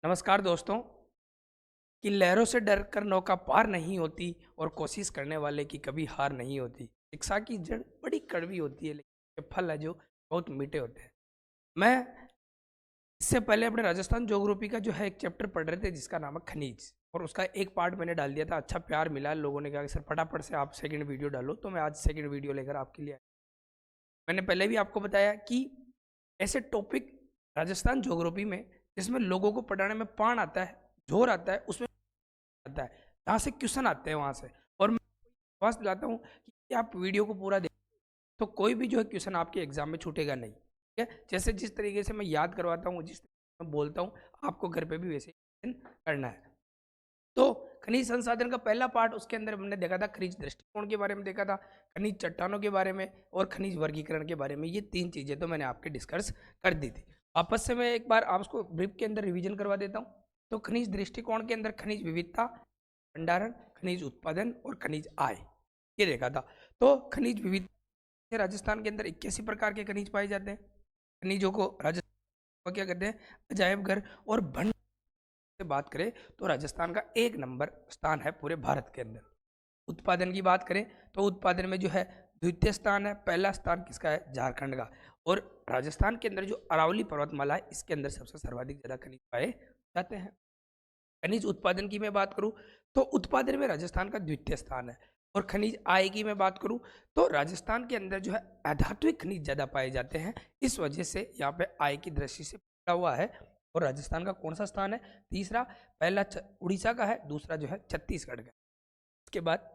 नमस्कार दोस्तों। कि लहरों से डर कर नौका पार नहीं होती और कोशिश करने वाले की कभी हार नहीं होती। शिक्षा की जड़ बड़ी कड़वी होती है, लेकिन ये फल है जो बहुत मीठे होते हैं। मैं इससे पहले अपने राजस्थान ज्योग्राफी का जो है एक चैप्टर पढ़ रहे थे जिसका नाम है खनिज, और उसका एक पार्ट मैंने डाल दिया था। अच्छा प्यार मिला, लोगों ने कहा कि सर फटाफट से आप सेकंड वीडियो डालो, तो मैं आज सेकंड वीडियो लेकर आपके लिए आया। मैंने पहले भी आपको बताया कि ऐसे टॉपिक राजस्थान ज्योग्राफी में जिसमें लोगों को पढ़ाने में पान आता है, जोर आता है, उसमें आता है, जहाँ से क्वेश्चन आते हैं वहाँ से। और मैं विश्वास दिलाता हूँ कि आप वीडियो को पूरा देख तो कोई भी जो है क्वेश्चन आपके एग्जाम में छूटेगा नहीं। ठीक है, जैसे जिस तरीके से मैं याद करवाता हूँ, जिस तरीके से मैं बोलता हूँ, आपको घर पे भी वैसे ही करना है। तो खनिज संसाधन का पहला पार्ट, उसके अंदर हमने देखा था खनिज दृष्टिकोण के बारे में देखा था, खनिज चट्टानों के बारे में और खनिज वर्गीकरण के बारे में। ये तीन चीजें तो मैंने आपके डिस्कस कर दी थी। आपस से मैं एक बार आपको ब्रीफ के अंदर रिवीजन करवा देता हूँ। तो खनिज दृष्टिकोण के अंदर खनिज विविधता, भंडारण, खनिज उत्पादन और खनिज आय, ये देखा था। तो खनिज विविधता, राजस्थान के अंदर 81 प्रकार के खनिज पाए जाते हैं। खनिजों को राजस्थान को क्या कहते हैं, अजायब घर और भंडार से बात करें तो राजस्थान का एक नंबर स्थान है पूरे भारत के अंदर। उत्पादन की बात करें तो उत्पादन में जो है द्वितीय स्थान है, पहला स्थान किसका है, झारखंड का। और राजस्थान के अंदर जो अरावली पर्वतमाला है, इसके अंदर सबसे सर्वाधिक ज्यादा खनिज पाए जाते हैं। खनिज उत्पादन की मैं बात करूं तो उत्पादन में राजस्थान का द्वितीय स्थान है। और खनिज आय की मैं बात करूं तो राजस्थान के अंदर जो है अधात्विक खनिज ज्यादा पाए जाते हैं, इस वजह से यहाँ पे आय की दृष्टि से पड़ा हुआ है। और राजस्थान का कौन सा स्थान है, तीसरा। पहला उड़ीसा का है, दूसरा जो है छत्तीसगढ़ का। उसके बाद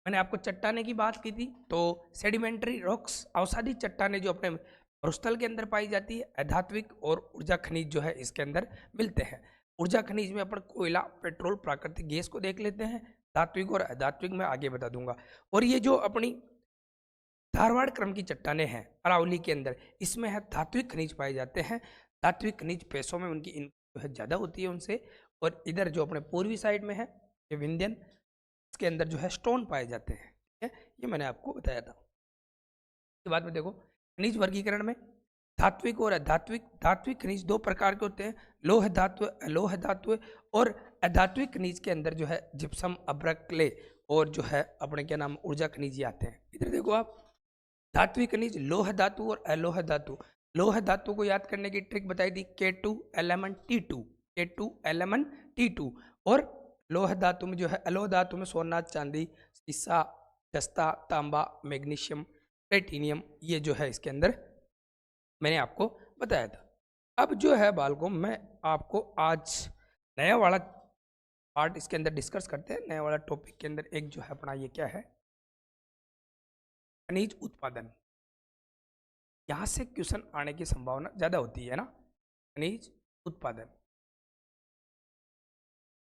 मैंने आपको चट्टाने की बात की थी, तो सेडिमेंट्री रॉक्स, अवसादी चट्टाने जो अपने मरुस्थल के अंदर पाई जाती है, अधात्विक और ऊर्जा खनिज जो है इसके अंदर मिलते हैं। ऊर्जा खनिज में अपन कोयला, पेट्रोल, प्राकृतिक गैस को देख लेते हैं। धात्विक और अधात्विक में आगे बता दूंगा। और ये जो अपनी धारवाड़ क्रम की चट्टाने हैं अरावली के अंदर, इसमें है धात्विक खनिज पाए जाते हैं। धात्विक खनिज पैसों में उनकी जो है ज़्यादा होती है उनसे। और इधर जो अपने पूर्वी साइड में है ये विंध्यन, इसके अंदर जो है स्टोन पाए जाते हैं। ठीक है, ये मैंने आपको बताया था। इसके बाद में देखो खनिज वर्गीकरण में धात्विक और अधात्विक। धात्विक खनिज दो प्रकार के होते हैं, लोह धातु, अलोह धातु। और अधात्विक खनिज के अंदर जो है जिप्सम, अब्रक, क्ले और जो है अपने क्या नाम ऊर्जा खनिज ये आते हैं। इधर देखो आप, धात्विक खनिज लोह धातु और अलोह धातु। लोह धातु को याद करने की ट्रिक बताई थी, K2 Lt2, K2 Lt2। और लोह धातु में जो है, अलोह धातु में सोना, चांदी, सीसा, जस्ता, तांबा, मैग्नीशियम, प्लेटिनियम, ये जो है इसके अंदर मैंने आपको बताया था। अब जो है बालकों, मैं आपको आज नया वाला पार्ट इसके अंदर डिस्कस करते हैं। नया वाला टॉपिक के अंदर एक जो है अपना ये क्या है, खनिज उत्पादन। यहाँ से क्वेश्चन आने की संभावना ज़्यादा होती है ना। खनिज उत्पादन,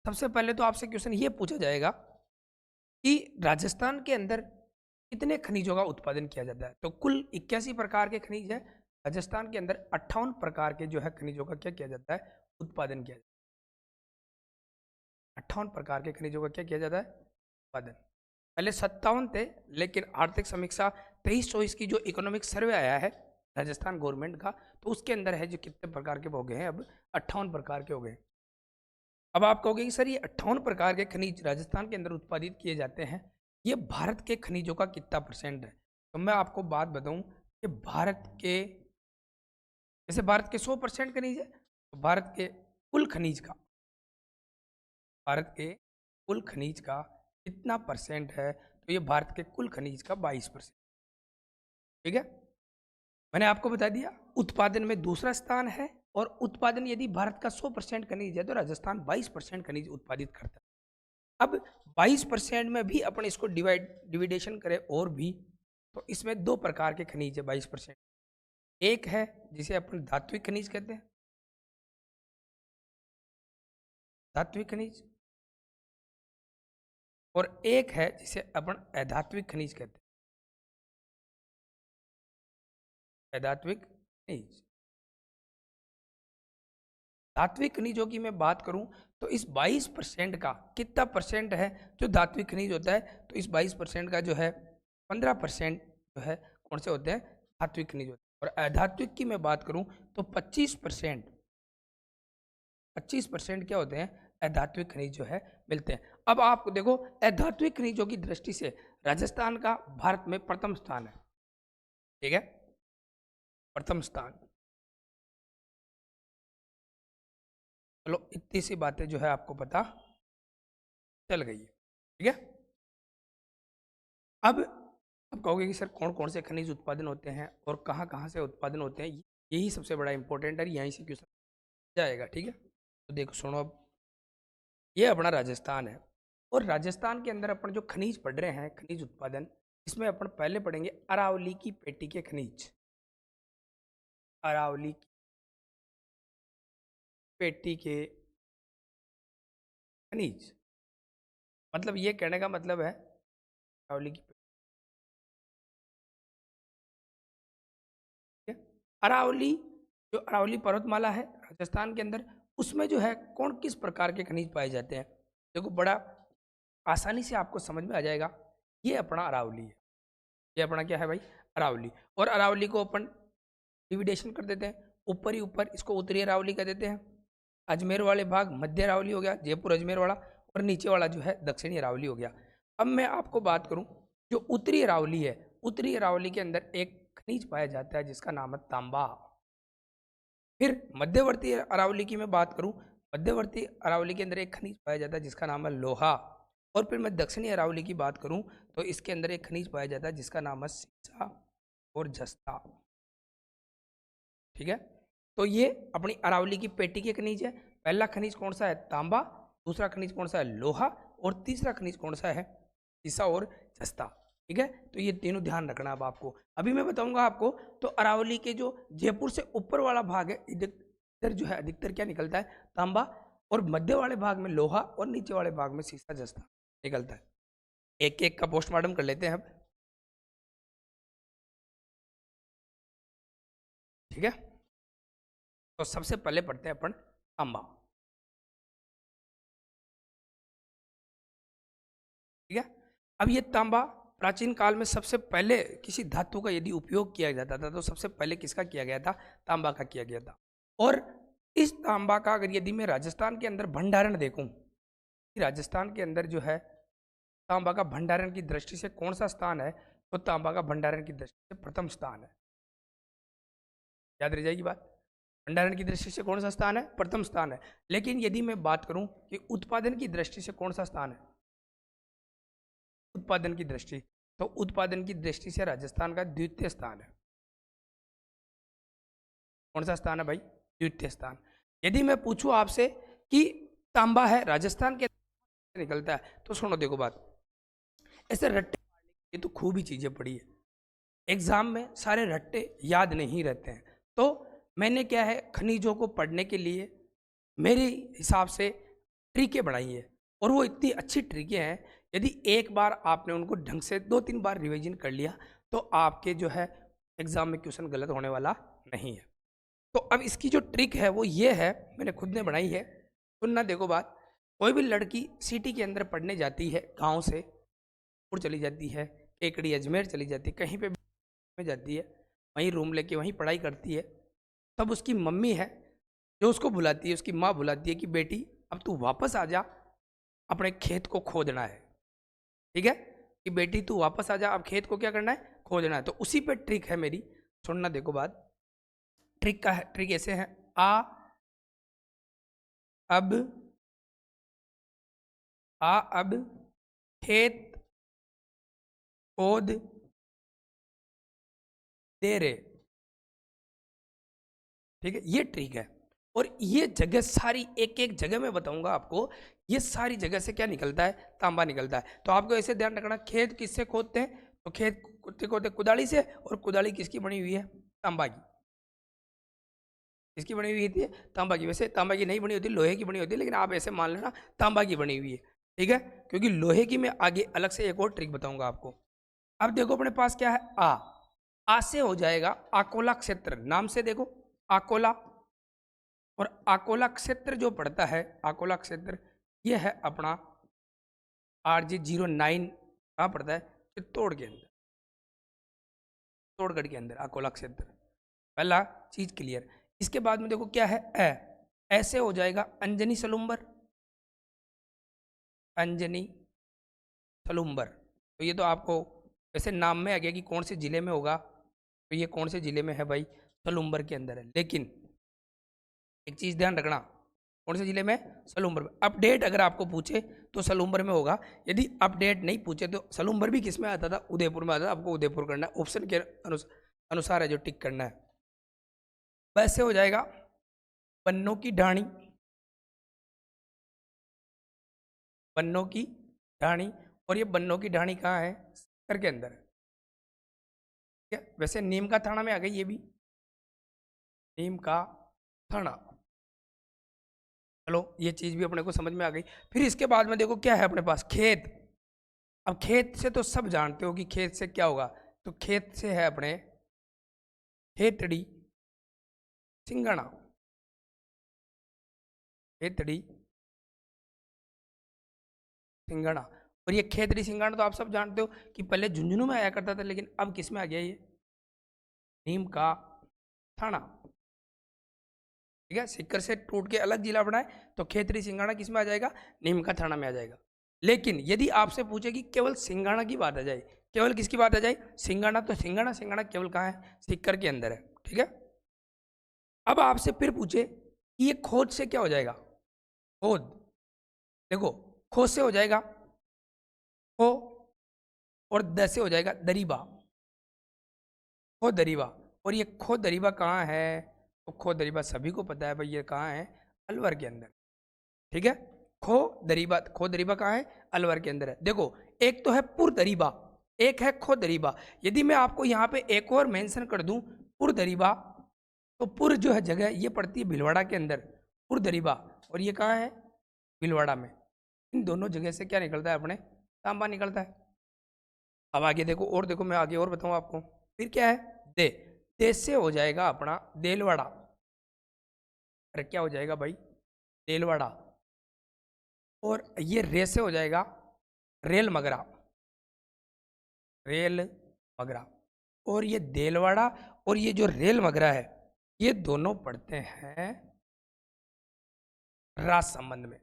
सबसे पहले तो आपसे क्वेश्चन ये पूछा जाएगा कि राजस्थान के अंदर कितने खनिजों का उत्पादन किया जाता है। तो कुल 81 प्रकार के खनिज है। राजस्थान के अंदर 58 प्रकार के जो है खनिजों का क्या किया जाता है, उत्पादन किया जाता है। 58 प्रकार के खनिजों का क्या किया जाता है, उत्पादन। पहले 57 थे, लेकिन आर्थिक समीक्षा 23-24 की जो इकोनॉमिक सर्वे आया है राजस्थान गवर्नमेंट का, तो उसके अंदर है जो कितने प्रकार के हो गए हैं, अब 58 प्रकार के हो गए। अब आप कहोगे कि सर ये 58 प्रकार के खनिज राजस्थान के अंदर उत्पादित किए जाते हैं, ये भारत के खनिजों का कितना परसेंट है। तो मैं आपको बात बताऊं कि भारत के, जैसे भारत के 100% खनिज है, तो भारत के कुल खनिज का, भारत के कुल खनिज का कितना परसेंट है, तो ये भारत के कुल खनिज का 22%। ठीक है, मैंने आपको बता दिया उत्पादन में दूसरा स्थान है। और उत्पादन यदि भारत का 100% खनिज है तो राजस्थान 22% खनिज उत्पादित करता है। अब 22% में भी अपन इसको डिविडेशन करें और भी, तो इसमें दो प्रकार के खनिज है 22%। एक है जिसे अपन धात्विक खनिज कहते हैं, धात्विक खनिज। और एक है जिसे अपन अधात्विक खनिज कहते हैं, अधात्विक खनिज। धात्विक खनिजों की मैं बात करूं तो इस 22% का कितना परसेंट है जो धात्विक खनिज होता है, तो इस 22% का जो है 15% जो है कौन से होते हैं, धात्विक खनिज होते हैं। और अधात्विक की मैं बात करूं तो 25% 25% क्या होते हैं, अधात्विक खनिज जो है मिलते हैं। अब आप देखो अधात्विक खनिजों की दृष्टि से राजस्थान का भारत में प्रथम स्थान है, ठीक है, प्रथम स्थान। चलो इतनी सी बातें जो है आपको पता चल गई है, ठीक है। अब कहोगे कि सर कौन कौन से खनिज उत्पादन होते हैं और कहाँ कहाँ से उत्पादन होते हैं, यही सबसे बड़ा इंपॉर्टेंट है, यहीं से क्वेश्चन जाएगा, ठीक है। तो देखो सुनो, अब ये अपना राजस्थान है और राजस्थान के अंदर अपन जो खनिज पढ़ रहे हैं, खनिज उत्पादन, इसमें अपन पहले पढ़ेंगे अरावली की पेटी के खनिज। अरावली की पेटी के खनिज, मतलब ये कहने का मतलब है अरावली की पेटी, अरावली जो अरावली पर्वतमाला है राजस्थान के अंदर, उसमें जो है कौन किस प्रकार के खनिज पाए जाते हैं। देखो बड़ा आसानी से आपको समझ में आ जाएगा, ये अपना अरावली है, ये अपना क्या है भाई, अरावली। और अरावली को अपन डिविडेशन कर देते हैं, ऊपर ही ऊपर इसको उत्तरी अरावली कह देते हैं, अजमेर वाले भाग मध्य अरावली हो गया, जयपुर अजमेर वाला, और नीचे वाला जो है दक्षिणी अरावली हो गया। अब मैं आपको बात करूं, जो उत्तरी अरावली है, उत्तरी अरावली के अंदर एक खनिज पाया जाता है जिसका नाम है तांबा। फिर मध्यवर्ती अरावली की मैं बात करूं, मध्यवर्ती अरावली के अंदर एक खनिज पाया जाता है जिसका नाम है लोहा। और फिर मैं दक्षिणी अरावली की बात करूं तो इसके अंदर एक खनिज पाया जाता है जिसका नाम है सीसा और जस्ता, ठीक है। तो ये अपनी अरावली की पेटी के खनिज है। पहला खनिज कौन सा है, तांबा, दूसरा खनिज कौन सा है, लोहा, और तीसरा खनिज कौन सा है, सीसा और जस्ता, ठीक है। तो ये तीनों ध्यान रखना। अब आपको अभी मैं बताऊंगा आपको, तो अरावली के जो जयपुर से ऊपर वाला भाग है, इधर जो है अधिकतर क्या निकलता है, तांबा, और मध्य वाले भाग में लोहा, और नीचे वाले भाग में सीसा जस्ता निकलता है। एक एक का पोस्टमार्टम कर लेते हैं अब, ठीक है। तो सबसे पहले पढ़ते हैं अपन तांबा, ठीक है। अब ये तांबा प्राचीन काल में सबसे पहले किसी धातु का यदि उपयोग किया जाता था तो सबसे पहले किसका किया गया था, तांबा का किया गया था। और इस तांबा का अगर यदि मैं राजस्थान के अंदर भंडारण देखूं, राजस्थान के अंदर जो है तांबा का भंडारण की दृष्टि से कौन सा स्थान है, तो तांबा का भंडारण की दृष्टि से प्रथम स्थान है। याद रह जाएगी बात, भंडारण की दृष्टि से कौन सा स्थान है, प्रथम स्थान है। लेकिन यदि मैं बात करूं कि उत्पादन की दृष्टि से कौन सा स्थान है, उत्पादन की दृष्टि, तो उत्पादन की दृष्टि से राजस्थान का द्वितीय स्थान है। कौन सा स्थान है भाई, द्वितीय स्थान। यदि मैं पूछूं आपसे कि तांबा है राजस्थान के निकलता है, तो सुनो देखो बात, ऐसे रट्टे ये तो खूब ही चीजें पढ़ी है, एग्जाम में सारे रट्टे याद नहीं रहते हैं। तो मैंने क्या है, खनिजों को पढ़ने के लिए मेरे हिसाब से ट्रिकें बनाई है, और वो इतनी अच्छी ट्रिकें हैं, यदि एक बार आपने उनको ढंग से 2-3 बार रिवीजन कर लिया तो आपके जो है एग्जाम में क्वेश्चन गलत होने वाला नहीं है। तो अब इसकी जो ट्रिक है वो ये है, मैंने खुद ने बनाई है, सुनना देखो बात। कोई भी लड़की सिटी के अंदर पढ़ने जाती है, गांव से उड़ चली जाती है, केकड़ी अजमेर चली जाती है, कहीं पे में जाती है, वहीं रूम लेके वहीं पढ़ाई करती है, तब उसकी मम्मी है जो उसको बुलाती है, उसकी माँ बुलाती है कि बेटी अब तू वापस आ जा, अपने खेत को खोदना है, ठीक है, कि बेटी तू वापस आ जा, अब खेत को क्या करना है, खोदना है। तो उसी पे ट्रिक है मेरी, सुनना देखो बात। ट्रिक का है, ट्रिक ऐसे है, आ अब खेत खोद दे रे, ठीक है, ये ट्रिक है। और ये जगह सारी एक एक जगह में बताऊंगा आपको, ये सारी जगह से क्या निकलता है, तांबा निकलता है। तो आपको ऐसे ध्यान रखना, खेत किससे खोदते हैं, तो खेत खोदते खोदते कुदाली से, और कुदाली किसकी बनी हुई है, तांबा की। किसकी बनी हुई थी, तांबा की। वैसे तांबा की नहीं बनी होती, लोहे की बनी होती है, लेकिन आप ऐसे मान लेना तांबा की बनी हुई है, ठीक है। क्योंकि लोहे की मैं आगे अलग से एक और ट्रिक बताऊंगा आपको। अब देखो अपने पास क्या है, आ से हो जाएगा आकोला क्षेत्र, नाम से देखो आकोला, और आकोला क्षेत्र जो पड़ता है, आकोला क्षेत्र ये है अपना RG09, कहाँ पड़ता है, चित्तौड़ के अंदर, चित्तौड़गढ़ के अंदर आकोला क्षेत्र। पहला चीज क्लियर। इसके बाद में देखो क्या है, ऐसे हो जाएगा अंजनी सलूम्बर, अंजनी सलूम्बर। तो ये तो आपको वैसे नाम में आ गया कि कौन से जिले में होगा, तो ये कौन से जिले में है भाई, सलूम्बर के अंदर है। लेकिन एक चीज़ ध्यान रखना, कौन से जिले में, सलूम्बर में। अपडेट अगर आपको पूछे तो सलूम्बर में होगा, यदि अपडेट नहीं पूछे तो सलूम्बर भी किस में आता था, उदयपुर में आता था। आपको उदयपुर करना है, ऑप्शन के अनुसार है जो टिक करना है। वैसे हो जाएगा बन्नों की ढाणी, बन्नों की ढाणी। और ये बन्नों की ढाणी कहाँ है, सीकर के अंदर है। ठीक है, वैसे नीम का थाना में आ गई ये भी, नीम का थाना। चलो ये चीज़ भी अपने को समझ में आ गई। फिर इसके बाद में देखो क्या है अपने पास, खेत। अब खेत से तो सब जानते हो कि खेत से क्या होगा, तो खेत से है अपने खेतड़ी सिंगणा, खेतड़ी सिंगणा। और ये खेतड़ी सिंगणा तो आप सब जानते हो कि पहले झुंझुनू में आया करता था, लेकिन अब किस में आ गया ये, नीम का थाना। ठीक है, सीकर से टूट के अलग जिला बनाए तो खेतड़ी सिंगाड़ा किस में आ जाएगा, नीम का थाना में आ जाएगा। लेकिन यदि आपसे पूछे कि केवल सिंगाड़ा की बात आ जाए, केवल किसकी बात आ जाए, सिंगाड़ा, तो सिंगाड़ा, सिंगाड़ा केवल कहाँ है, सीकर के अंदर है। ठीक है, अब आपसे फिर पूछे कि ये खोद से क्या हो जाएगा, खोद। देखो खोद से हो जाएगा खो, और द से हो जाएगा दरीबा, खो दरीबा। और ये खो दरीबा कहाँ है, तो खो दरीबा सभी को पता है भाई, ये कहाँ है, अलवर के अंदर। ठीक है, खो दरीबा, खो दरीबा कहाँ है, अलवर के अंदर है। देखो एक तो है पुर दरीबा, एक है खो दरीबा। यदि मैं आपको यहाँ पे एक और मेंशन कर दूं पुर दरीबा, तो पुर जो है जगह ये पड़ती है भीलवाड़ा के अंदर, पुर दरीबा। और ये कहाँ है, भीलवाड़ा में। इन दोनों जगह से क्या निकलता है अपने, तांबा निकलता है। अब आगे देखो, और देखो मैं आगे और बताऊँ आपको। फिर क्या है, दे, दे से हो जाएगा अपना देलवाड़ा। अरे क्या हो जाएगा भाई, देलवाड़ा। और ये रे से हो जाएगा रेल मगरा, रेल मगरा। और ये देलवाड़ा और ये जो रेल मगरा है, ये दोनों पढ़ते हैं राजसमंद में।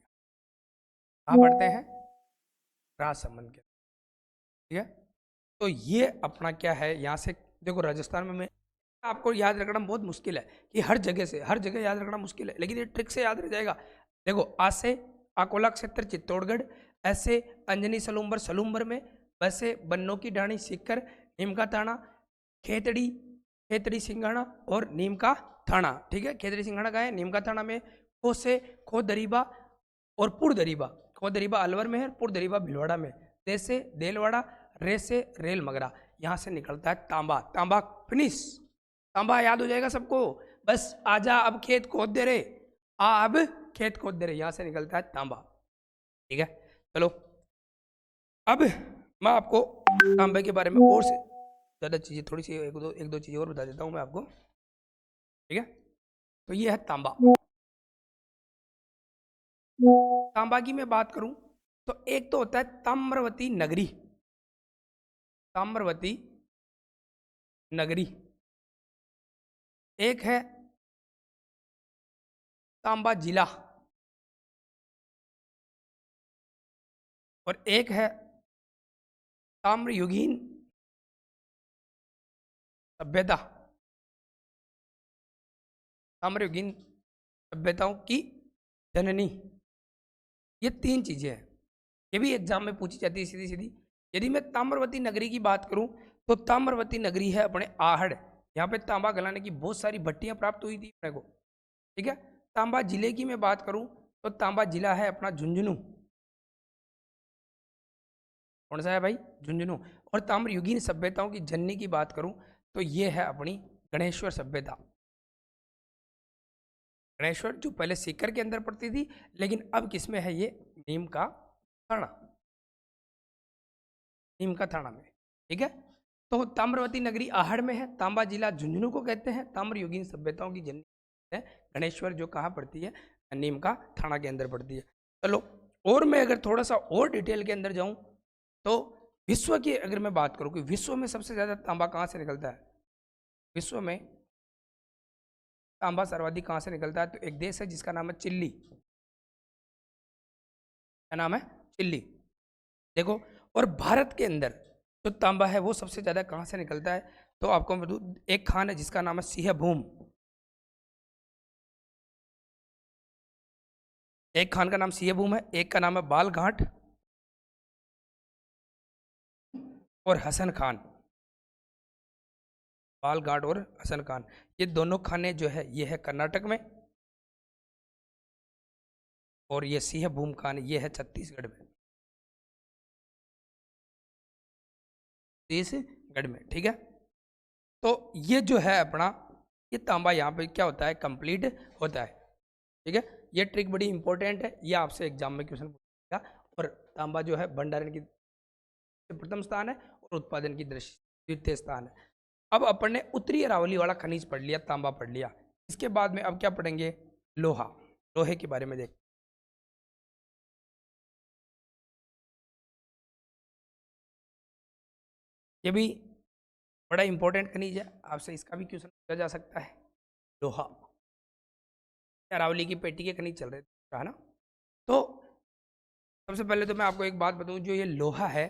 कहाँ पढ़ते हैं, राजसमंद के। ठीक है, तो ये अपना क्या है, यहाँ से देखो राजस्थान में मैं आपको याद रखना बहुत मुश्किल है कि हर जगह से हर जगह याद रखना मुश्किल है, लेकिन ये ट्रिक से याद रह जाएगा। देखो आ से अकोला क्षेत्र चित्तौड़गढ़, ऐसे अंजनी सलूम्बर सलूम्बर में, वैसे बन्नों की ढाणी सीकर, नीम का थाना खेतड़ी, खेतड़ी सिंघाड़ा और नीम का थाना। ठीक है, खेतड़ी सिंघाड़ा का है, नीम का थाना में। खो से खो दरीबा और पुर दरीबा, खो दरीबा अलवर में है, पुर दरीबा भिलवाड़ा में। दे से देलवाड़ा, रे से रेल मगरा। यहाँ से निकलता है तांबा, तांबा फिनिश, तांबा याद हो जाएगा सबको। बस आजा अब खेत खोद दे रे, आ अब खेत खोद दे रे, यहाँ से निकलता है तांबा। ठीक है, चलो अब मैं आपको तांबे के बारे में और से ज़्यादा चीज़ें, थोड़ी सी एक दो चीज़ें और बता देता हूँ मैं आपको। ठीक है, तो ये है तांबा। तांबा की मैं बात करूं तो एक तो होता है ताम्रवती नगरी, ताम्रवती नगरी। एक है तांबा जिला, और एक है ताम्रयुगीन सभ्यता, ताम्रयुगीन सभ्यताओं की जननी। ये तीन चीजें हैं, ये भी एग्जाम में पूछी जाती है सीधी सीधी। यदि मैं ताम्रवती नगरी की बात करूं तो ताम्रवती नगरी है अपने आहड़, यहाँ पे तांबा गलाने की बहुत सारी भट्टियां प्राप्त हुई थी अपने को। ठीक है, तांबा जिले की मैं बात करूं तो तांबा जिला है अपना झुंझुनू। कौन सा है भाई, झुंझुनू। और ताम्रयुगीन सभ्यताओं की जननी की बात करूं तो ये है अपनी गणेश्वर सभ्यता। गणेश्वर जो पहले सीकर के अंदर पड़ती थी, लेकिन अब किसमें है ये, नीम का थाना, नीम का थाना में। ठीक है, तो ताम्रवती नगरी आहड़ में है, तांबा जिला झुंझुनू को कहते हैं, ताम्रयुगीन सभ्यताओं की जननी है गणेश्वर, जो कहाँ पड़ती है, नीम का थाना के अंदर पड़ती है। चलो और मैं अगर थोड़ा सा और डिटेल के अंदर जाऊं तो विश्व की अगर मैं बात करूं कि विश्व में सबसे ज्यादा तांबा कहाँ से निकलता है, विश्व में तांबा सर्वाधिक कहाँ से निकलता है? तो एक देश है जिसका नाम है चिल्ली। क्या नाम है? चिल्ली। देखो, और भारत के अंदर जो तांबा है वो सबसे ज्यादा कहाँ से निकलता है? तो आपको मैं बताऊं, एक खान है जिसका नाम है सिंहभूम। एक खान का नाम सिंहभूम है, एक का नाम है बालघाट और हसन खान। बालघाट और हसन खान, ये दोनों खाने जो है ये है कर्नाटक में, और ये सिंहभूम खान ये है छत्तीसगढ़ में। छत्तीसगढ़ में, ठीक है। तो ये जो है अपना, ये तांबा यहाँ पे क्या होता है? कंप्लीट होता है, ठीक है। ये ट्रिक बड़ी इंपॉर्टेंट है, ये आपसे एग्जाम में क्वेश्चन पूछेगा। और तांबा जो है भंडारण की प्रथम स्थान है और उत्पादन की दृष्टि द्वितीय स्थान है। अब अपन ने उत्तरी अरावली वाला खनिज पढ़ लिया, तांबा पढ़ लिया। इसके बाद में अब क्या पढ़ेंगे? लोहा। लोहे के बारे में देख, ये भी बड़ा इंपॉर्टेंट खनिज है, आपसे इसका भी क्वेश्चन पूछा जा सकता है। लोहा, अरावली की पेटी के खनिज चल रहे थे, है ना। तो सबसे पहले तो मैं आपको एक बात बताऊं, जो ये लोहा है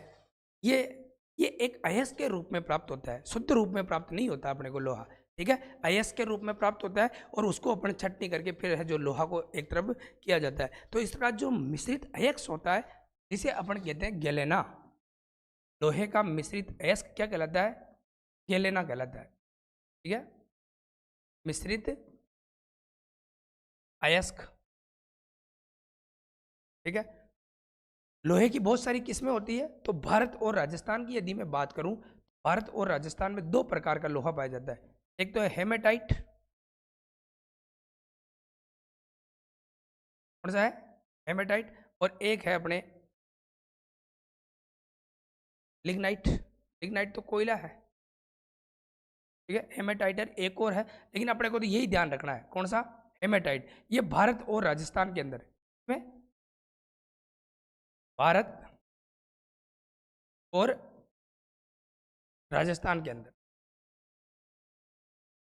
ये ये एक अयस्क के रूप में प्राप्त होता है, शुद्ध रूप में प्राप्त नहीं होता अपने को लोहा, ठीक है। अयस्क के रूप में प्राप्त होता है और उसको अपन छटनी करके फिर है जो लोहा को एक तरफ किया जाता है। तो इस तरह जो मिश्रित अयस्क होता है जिसे अपन कहते हैं गैलेना, लोहे का मिश्रित अयस्क क्या कहलाता है? गैलेना कहलाता है, ठीक है। मिश्रित अयस्क, ठीक है। लोहे की बहुत सारी किस्में होती है। तो भारत और राजस्थान की यदि मैं बात करूं, भारत और राजस्थान में दो प्रकार का लोहा पाया जाता है। एक तो है हेमेटाइट, कौन सा है? हेमेटाइट। और एक है अपने लिग्नाइट। लिग्नाइट तो कोयला है, ठीक है। हेमेटाइट एक और है, लेकिन अपने को तो यही ध्यान रखना है, कौन सा? हेमेटाइट। ये भारत और राजस्थान के अंदर है, भारत और राजस्थान के अंदर,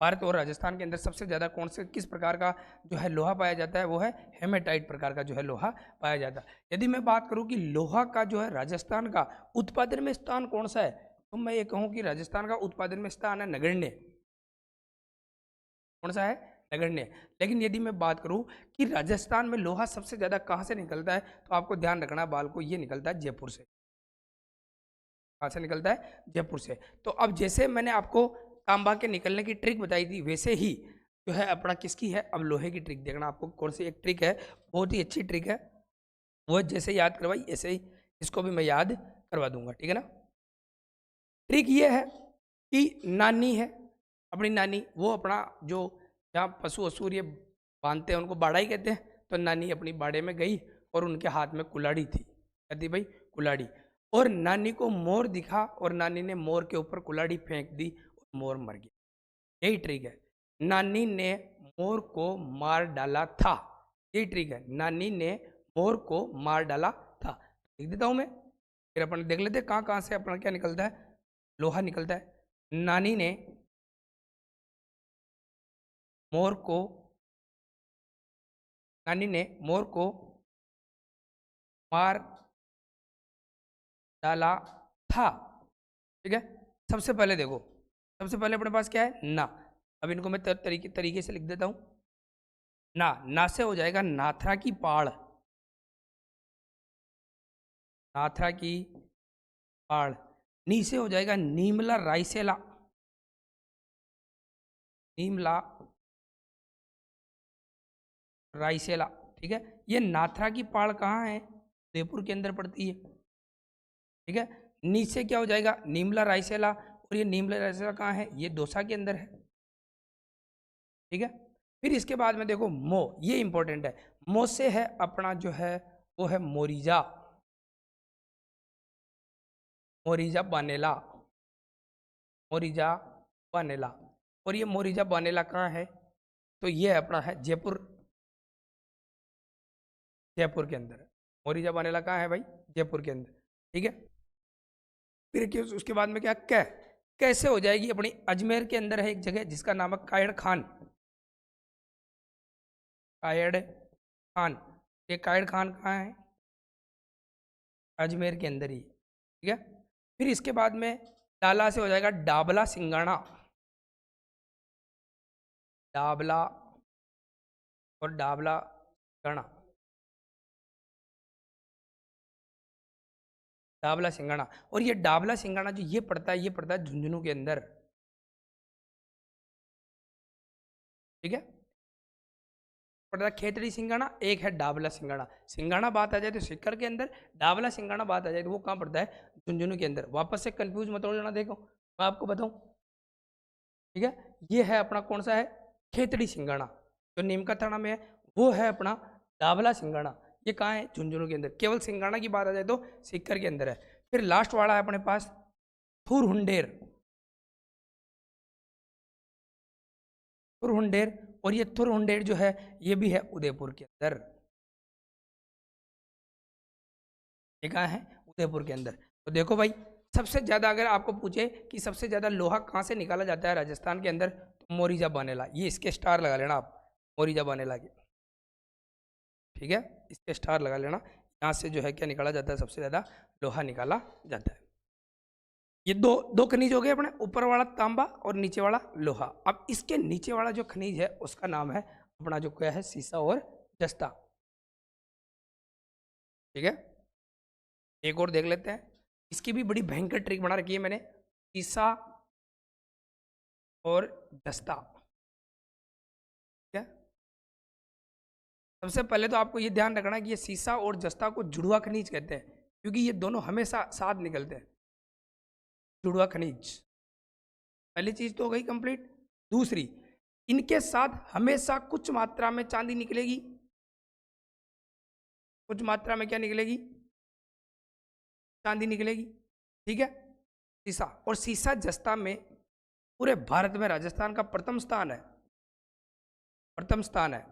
भारत और राजस्थान के अंदर सबसे ज़्यादा कौन से किस प्रकार का जो है लोहा पाया जाता है? वो है हेमेटाइट प्रकार का जो है लोहा पाया जाता है। यदि मैं बात करूं कि लोहा का जो है राजस्थान का उत्पादन में स्थान कौन सा है, तो मैं ये कहूं कि राजस्थान का उत्पादन में स्थान है नगण्य। कौन सा है? नगण्य। लेकिन यदि मैं बात करूं कि राजस्थान में लोहा सबसे ज़्यादा कहाँ से निकलता है, तो आपको ध्यान रखना बाल को, ये निकलता है जयपुर से। कहाँ से निकलता है? जयपुर से। तो अब जैसे मैंने आपको तांबा के निकलने की ट्रिक बताई थी, वैसे ही जो है अपना किसकी है? अब लोहे की ट्रिक देखना आपको, कौन सी एक ट्रिक है, बहुत ही अच्छी ट्रिक है। वो जैसे याद करवाई ऐसे ही इसको भी मैं याद करवा दूंगा, ठीक है ना। ट्रिक ये है कि नानी है, अपनी नानी, वो अपना जो जहाँ पशु असूर ये बांधते हैं उनको बाड़ा ही कहते हैं। तो नानी अपनी बाड़े में गई और उनके हाथ में कुल्हाड़ी थी, कहती भाई कुल्हाड़ी। और नानी को मोर दिखा और नानी ने मोर के ऊपर कुल्हाड़ी फेंक दी और मोर मर गया। यही ट्रिक है, नानी ने मोर को मार डाला था। यही ट्रिक है, नानी ने मोर को मार डाला था। लिख देता हूं मैं, फिर अपन देख लेते कहाँ कहाँ से अपना क्या निकलता है? लोहा निकलता है। नानी ने मोर को, नानी ने मोर को मार डाला था, ठीक है। सबसे पहले देखो, सबसे पहले अपने पास क्या है? ना। अब इनको मैं तरीके से लिख देता हूं। ना, ना से हो जाएगा नाथरा की पाड़, नाथरा की पाड़। नी से हो जाएगा नीमला रायसेला, नीमला रायसेला, ठीक है। ये नाथरा की पाड़ कहाँ है? उदयपुर के अंदर पड़ती है, ठीक है। नीचे क्या हो जाएगा? नीमला रायसेला। और ये नीमला रायसेला कहाँ है? ये दौसा के अंदर है, ठीक है। फिर इसके बाद में देखो मो, ये इंपॉर्टेंट है। मो से है अपना जो है वो है मोरिजा, मोरिजा बानेला, मोरिजा बानेला। और ये मोरिजा बानेला कहाँ है? तो ये अपना है जयपुर, जयपुर के अंदर। मोरिजा बानेला कहाँ है भाई? जयपुर के अंदर, ठीक है। फिर क्या उसके बाद में क्या? कैसे हो जाएगी अपनी? अजमेर के अंदर है एक जगह जिसका नाम है कायड़ खान, कायड़ खान। ये कायड़ खान कहाँ है? अजमेर के अंदर ही, ठीक है। फिर इसके बाद में डाला से हो जाएगा डाबला सिंगाणा। डाबला और डाबला सिंगाणा, डाबला सिंगाणा। और ये डाबला सिंगाणा जो ये पड़ता है, ये पड़ता है झुंझुनू के अंदर, ठीक है। पड़ता है खेतड़ी सिंगाणा, एक है डाबला सिंगाणा। सिंगाणा बात आ जाए तो सीकर के अंदर, डाबला सिंगाणा बात आ जाए तो वो कहाँ पड़ता है? झुंझुनू के अंदर। वापस से कंफ्यूज मत हो जाना, देखो मैं आपको बताऊं, ठीक है। ये है अपना कौन सा है? खेतड़ी सिंगाणा। जो नीमका थाना में है वो है अपना डाबला सिंगाणा। ये कहाँ है? झुंझुनू के अंदर। केवल सिंगाणा की बात आ जाए तो सीकर के अंदर है। फिर लास्ट वाला है अपने पास थुरहुंडेर। थुरहुंडेर, और ये थुरहुंडेर जो है ये भी है उदयपुर के अंदर। ये कहाँ है? उदयपुर के अंदर। तो देखो भाई, सबसे ज्यादा अगर आपको पूछे कि सबसे ज्यादा लोहा कहाँ से निकाला जाता है राजस्थान के अंदर, तो मोरीजा बानेला। ये इसके स्टार लगा लेना आप, मोरीजा बानेला के, ठीक है। इसके स्टार लगा लेना। यहाँ से जो है क्या निकाला जाता है? सबसे ज्यादा लोहा निकाला जाता है। ये दो दो खनिज हो गए अपने, ऊपर वाला तांबा और नीचे वाला लोहा। अब इसके नीचे वाला जो खनिज है उसका नाम है अपना जो क्या है? सीसा और जस्ता, ठीक है। एक और देख लेते हैं, इसकी भी बड़ी भयंकर ट्रिक बना रखी है मैंने। सीसा और जस्ता, ठीक है। सबसे पहले तो आपको ये ध्यान रखना कि ये सीसा और जस्ता को जुड़वा खनिज कहते हैं, क्योंकि ये दोनों हमेशा साथ निकलते हैं। जुड़वा खनिज, पहली चीज तो हो गई कंप्लीट। दूसरी, इनके साथ हमेशा कुछ मात्रा में चांदी निकलेगी। कुछ मात्रा में क्या निकलेगी? चांदी निकलेगी, ठीक है। सीसा और सीसा जस्ता में पूरे भारत में राजस्थान का प्रथम स्थान है। प्रथम स्थान है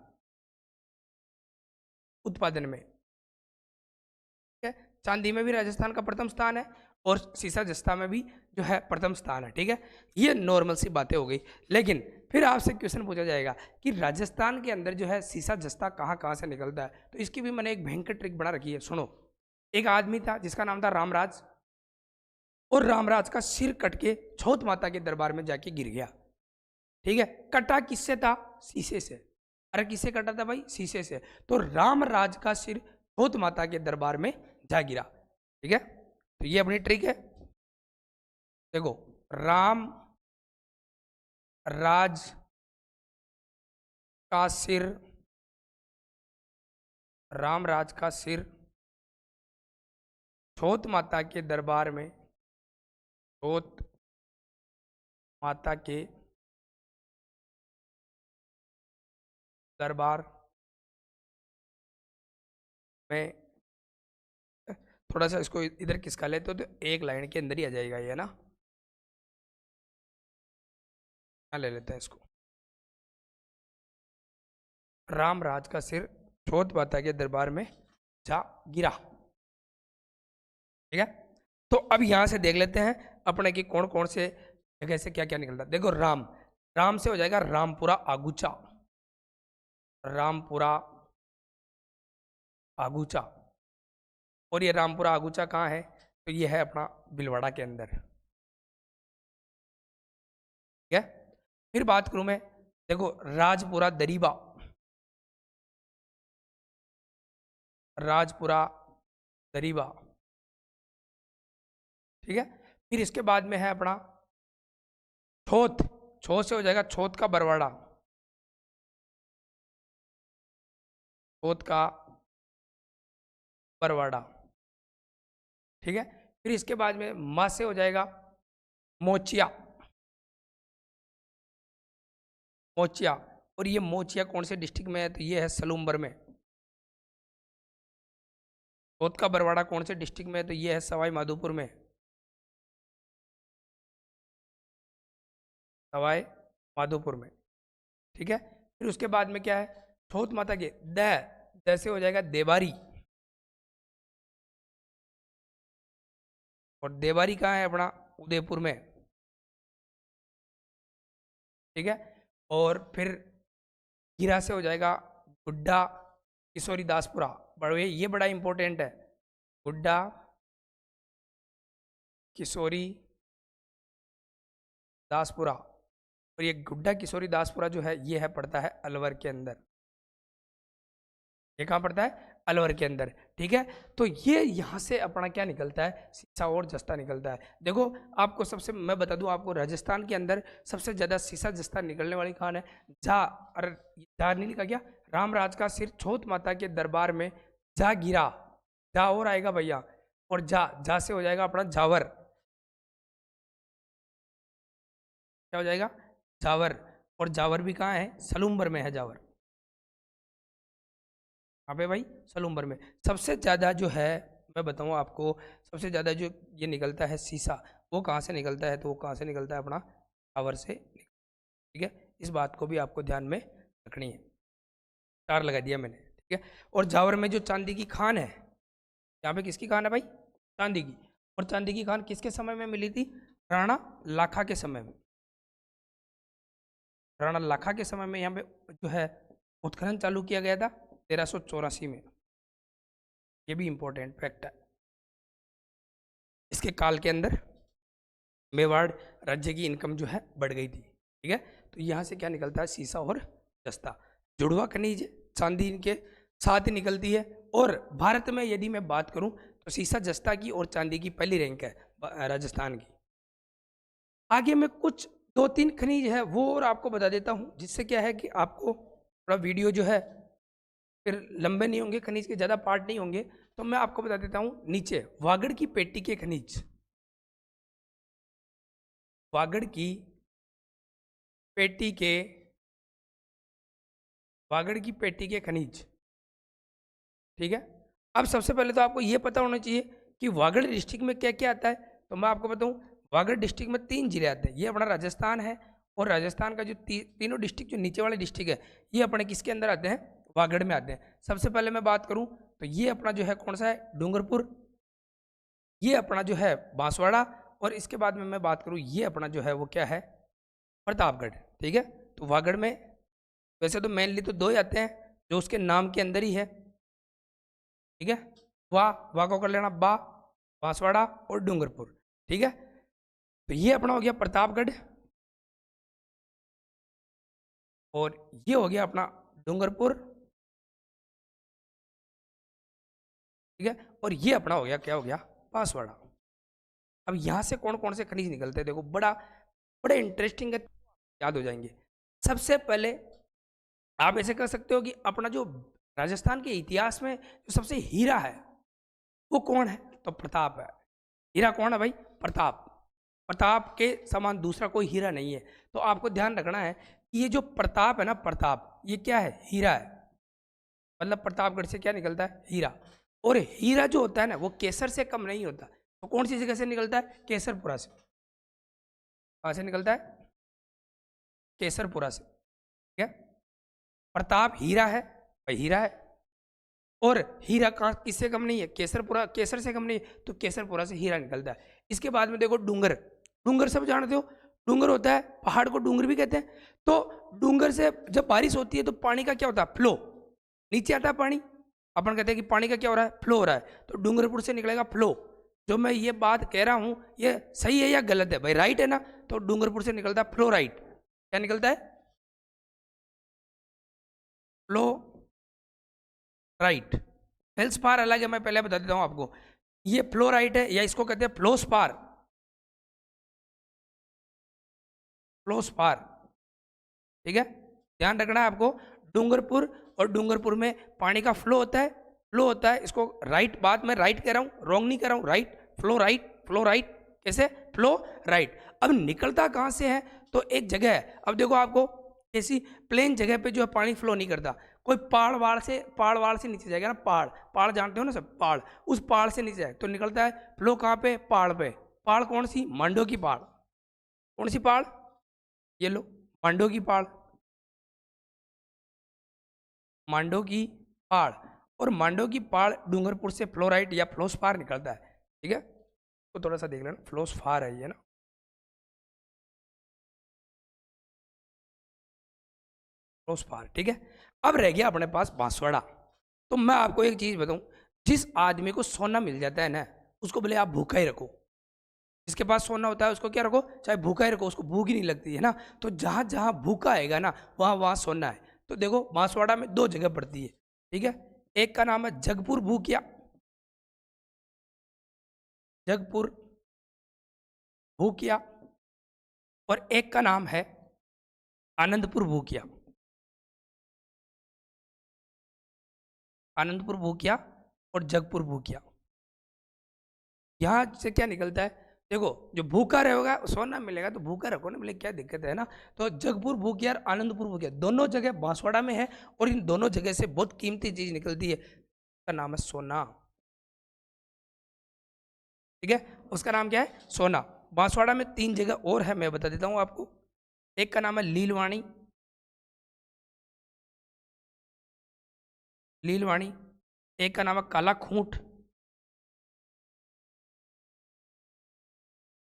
उत्पादन में, ठीक है। चांदी में भी राजस्थान का प्रथम स्थान है और सीसा जस्ता में भी जो है प्रथम स्थान है, ठीक है। ये नॉर्मल सी बातें हो गई। लेकिन फिर आपसे क्वेश्चन पूछा जाएगा कि राजस्थान के अंदर जो है सीसा जस्ता कहाँ कहाँ से निकलता है, तो इसकी भी मैंने एक भयंकर ट्रिक बना रखी है, सुनो। एक आदमी था जिसका नाम था रामराज, और रामराज का सिर कट के छौत माता के दरबार में जाके गिर गया, ठीक है। कटा किससे था? शीशे से। अरे किससे कटा था भाई? शीशे से। तो रामराज का सिर छौत माता के दरबार में जा गिरा, ठीक है। तो ये अपनी ट्रिक है। देखो, राम राज का सिर, रामराज का सिर छौत माता के दरबार में, छौत माता के दरबार में, थोड़ा सा इसको इधर खिसका लेते तो एक लाइन के अंदर ही आ जाएगा ये ना। ले लेते हैं इसको। रामराज का सिर छौत माता के दरबार में जा गिरा, ठीक है। तो अब यहां से देख लेते हैं अपने की कौन कौन से जगह से क्या क्या निकलता है। देखो, राम, राम से हो जाएगा रामपुरा आगूचा। रामपुरा आगूचा, और ये रामपुरा आगूचा कहाँ है? तो ये है अपना भीलवाड़ा के अंदर, ठीक है। फिर बात करूं मैं, देखो राजपुरा दरीबा, राजपुरा दरीबा, ठीक है। फिर इसके बाद में है अपना छोत, छोत से हो जाएगा छोत का बरवाड़ा, छोत का बरवाड़ा, ठीक है। फिर इसके बाद में मां से हो जाएगा मोचिया, मोचिया। और ये मोचिया कौन से डिस्ट्रिक्ट में है? तो ये है सलूम्बर में। छोत का बरवाड़ा कौन से डिस्ट्रिक्ट में है? तो ये है सवाई माधोपुर में, सवाई माधोपुर में, ठीक है। फिर उसके बाद में क्या है? छोत माता के द से हो जाएगा देवारी, और देवारी कहाँ है? अपना उदयपुर में, ठीक है। और फिर गिरा से हो जाएगा गुड्डा किशोरी दासपुरा, बड़े ये बड़ा इंपॉर्टेंट है। गुड्डा किशोरी दासपुरा, और ये गुड्डा किशोरी दासपुरा जो है ये है पड़ता है अलवर के अंदर। ये कहाँ पड़ता है? अलवर के अंदर। ठीक है, तो ये यहाँ से अपना क्या निकलता है? सीसा और जस्ता निकलता है। देखो आपको सबसे मैं बता दूं, आपको राजस्थान के अंदर सबसे ज्यादा सीसा जस्ता निकलने वाली खान है जा। अरे जा नहीं लिखा क्या? रामराज का सिर छोत माता के दरबार में जा गिरा, जा और आएगा भैया, और जा से हो जाएगा अपना जावर। क्या हो जाएगा? जावर। और जावर भी कहाँ है? सलूम्बर में है जावर। कहाँ पे भाई? सलूम्बर में। सबसे ज़्यादा जो है मैं बताऊँ आपको, सबसे ज़्यादा जो ये निकलता है सीसा, वो कहाँ से निकलता है? तो वो कहाँ से निकलता है? अपना जावर से। ठीक है, इस बात को भी आपको ध्यान में रखनी है। 4 लगा दिया मैंने। ठीक है, और जावर में जो चांदी की खान है, यहाँ पे किसकी खान है भाई? चांदी की। और चांदी की खान किसके समय में मिली थी? राणा लाखा के समय में। राणा लाखा के समय में यहाँ पे जो है उत्खनन चालू किया गया था 1384 में। ये भी इंपॉर्टेंट फैक्ट है। इसके काल के अंदर मेवाड़ राज्य की इनकम जो है बढ़ गई थी। ठीक है, तो यहाँ से क्या निकलता है? सीसा और जस्ता। जुड़वा खनिज चांदी इनके साथ ही निकलती है। और भारत में यदि मैं बात करूं तो सीसा जस्ता की और चांदी की पहली रैंक है राजस्थान की। आगे मैं कुछ 2-3 खनिज है वो और आपको बता देता हूं, जिससे क्या है कि आपको थोड़ा वीडियो जो है फिर लंबे नहीं होंगे, खनिज के ज़्यादा पार्ट नहीं होंगे। तो मैं आपको बता देता हूँ नीचे वागड़ की पेटी के खनिज, वागड़ की पेटी के, वागड़ की पेटी के खनिज। ठीक है, अब सबसे पहले तो आपको ये पता होना चाहिए कि वागड़ डिस्ट्रिक्ट में क्या क्या आता है। तो मैं आपको बताऊं, वागड़ डिस्ट्रिक्ट में 3 जिले आते हैं। ये अपना राजस्थान है, और राजस्थान का जो तीनों डिस्ट्रिक्ट जो नीचे वाले डिस्ट्रिक्ट है, ये अपने किसके अंदर आते हैं? वागड़ में आते हैं। सबसे पहले मैं बात करूं तो ये अपना जो है कौन सा है? डूंगरपुर। ये अपना जो है बांसवाड़ा। और इसके बाद में मैं बात करूं, ये अपना जो है वो क्या है? प्रतापगढ़। ठीक है, तो वागड़ में वैसे तो मेनली तो 2 ही आते हैं जो उसके नाम के अंदर ही है। ठीक है, वाह को कर लेना बा, बांसवाड़ा और डूंगरपुर। ठीक है, तो ये अपना हो गया प्रतापगढ़, और ये हो गया अपना डूंगरपुर। ठीक है, और ये अपना हो गया क्या हो गया? बांसवाड़ा। अब यहाँ से कौन कौन से खनिज निकलते हैं? देखो बड़ा बड़े इंटरेस्टिंग है, याद हो जाएंगे। सबसे पहले आप ऐसे कर सकते हो कि अपना जो राजस्थान के इतिहास में जो सबसे हीरा है वो कौन है? तो प्रताप है। हीरा कौन है भाई? प्रताप। प्रताप के समान दूसरा कोई हीरा नहीं है। तो आपको ध्यान रखना है कि ये जो प्रताप है ना, प्रताप ये क्या है? हीरा है। मतलब प्रतापगढ़ से क्या निकलता है? हीरा। और हीरा जो होता है ना वो केसर से कम नहीं होता। तो कौन सी जगह से निकलता है? केसरपुरा से। कहाँ से निकलता है? केसरपुरा से। ठीक है, प्रताप हीरा है भाई, हीरा है। और हीरा कहाँ किससे कम नहीं है? केसरपुरा, केसर से कम नहीं है, तो केसरपुरा से हीरा निकलता है। इसके बाद में देखो डूंगर। डूंगर सब जानते हो, डूंगर होता है, पहाड़ को डूंगर भी कहते हैं। तो डूंगर से जब बारिश होती है तो पानी का क्या होता है? फ्लो, नीचे आता है पानी। अपन कहते हैं कि पानी का क्या हो रहा है? फ्लो हो रहा है। तो डूंगरपुर से निकलेगा फ्लो। जो मैं ये बात कह रहा हूँ ये सही है या गलत है भाई? राइट है ना? तो डूंगरपुर से निकलता है फ्लो राइट। क्या निकलता है? Flow right. फेल्सपार अलग है, मैं पहले बता देता हूँ आपको। ये फ्लोराइट है, या इसको कहते हैं फ्लोस्पार। फ्लोस्पार। ठीक है, ध्यान रखना है आपको। डूंगरपुर, और डूंगरपुर में पानी का फ्लो होता है, फ्लो होता है। इसको राइट, बात मैं राइट कह रहा हूँ, रॉन्ग नहीं कह रहा हूँ। Right, flow right, flow right. कैसे? Flow right. अब निकलता कहाँ से है? तो एक जगह है, अब देखो आपको ऐसी प्लेन जगह पे जो है पानी फ्लो नहीं करता। कोई पहाड़ वाड़ से नीचे जाएगा ना, पहाड़, पहाड़ जानते हो ना सब, पहाड़, उस पहाड़ से नीचे जाए तो निकलता है फ्लो कहाँ पे? पहाड़ पे। पहाड़ कौन सी? मांडो की पहाड़। कौन सी पहाड़? ये लो, मांडो की पहाड़, मांडो की पहाड़। और मांडो की पहाड़ डूंगरपुर से फ्लोराइट या फ्लोस्पार निकलता है। ठीक है, तो थोड़ा सा देख लेना, फ्लोस्पार है ये ना, फ्लोस्पार। ठीक है, अब रह गया अपने पास बांसवाड़ा। तो मैं आपको एक चीज़ बताऊं, जिस आदमी को सोना मिल जाता है ना, उसको भले आप भूखा ही रखो। जिसके पास सोना होता है उसको क्या रखो, चाहे भूखा ही रखो, उसको भूख ही नहीं लगती है ना। तो जहाँ जहाँ भूखा आएगा ना, वहाँ वहाँ सोना है। तो देखो बांसवाड़ा में 2 जगह पड़ती है, ठीक है। एक का नाम है जगपुर भूकिया, जगपुर भूकिया, और एक का नाम है आनंदपुर भूकिया, आनंदपुर भूकिया और जगपुर भूकिया। यहाँ से क्या निकलता है, देखो जो भूखा रहेगा सोना मिलेगा तो भूखा रखो ना, बोले क्या दिक्कत है ना। तो जगपुर भूकिया और आनंदपुर भूकिया दोनों जगह बांसवाड़ा में है, और इन दोनों जगह से बहुत कीमती चीज निकलती है, उसका नाम है सोना, ठीक है। उसका नाम क्या है, सोना। बांसवाड़ा में 3 जगह और है, मैं बता देता हूँ आपको। एक का नाम है लीलवाणी, लीलवाणी। एक का नाम है काला खूंट,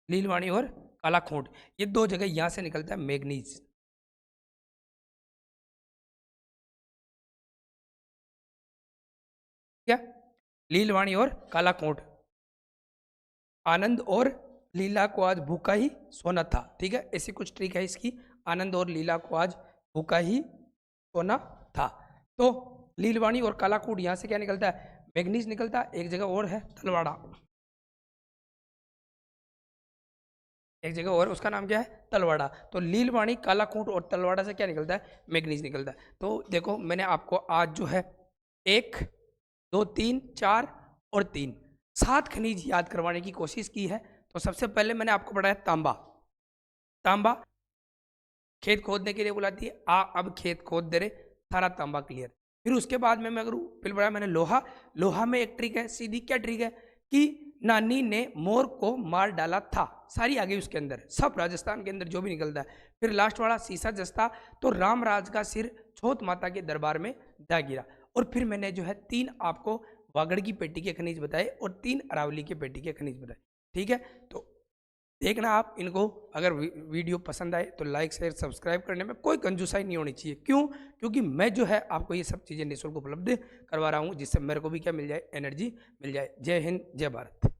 लीलवाणी और काला खूंट, ये 2 जगह यहाँ से निकलता है मैग्नीज, ठीक है। लीलवाणी और काला खूंट। आनंद और लीला को आज भूखा ही सोना था, ठीक है। ऐसी कुछ ट्रिक है इसकी, आनंद और लीला को आज भूखा ही सोना था। तो लीलवाणी और कालाकूट यहाँ से क्या निकलता है, मैग्नीज निकलता है। एक जगह और है तलवाड़ा, एक जगह और, उसका नाम क्या है, तलवाड़ा। तो लीलवाणी, कालाकूट और तलवाड़ा से क्या निकलता है, मैग्नीज निकलता है। तो देखो मैंने आपको आज जो है 1 2 3 4 और 3 7 खनिज याद करवाने की कोशिश की है। तो सबसे पहले मैंने आपको पढ़ाया तांबा, तांबा खेत खोदने के लिए बुलाती है, अब खेत खोद दे रहे, सारा तांबा क्लियर। फिर उसके बाद में मैं अगर फिर बढ़ाया मैंने लोहा, लोहा में एक ट्रिक है सीधी, क्या ट्रिक है कि नानी ने मोर को मार डाला था, सारी आ गई उसके अंदर, सब राजस्थान के अंदर जो भी निकलता है। फिर लास्ट वाला सीसा जस्ता, तो रामराज का सिर छोत माता के दरबार में जा गिरा। और फिर मैंने जो है 3 आपको वागड़ की पेटी के खनिज बताए और 3 अरावली के पेटी के खनिज बताए, ठीक है। तो देखना आप इनको, अगर वीडियो पसंद आए तो लाइक शेयर सब्सक्राइब करने में कोई कंजूसाई नहीं होनी चाहिए। क्यों, क्योंकि मैं जो है आपको ये सब चीज़ें निःशुल्क उपलब्ध करवा रहा हूँ, जिससे मेरे को भी क्या मिल जाए, एनर्जी मिल जाए। जय हिंद, जय भारत।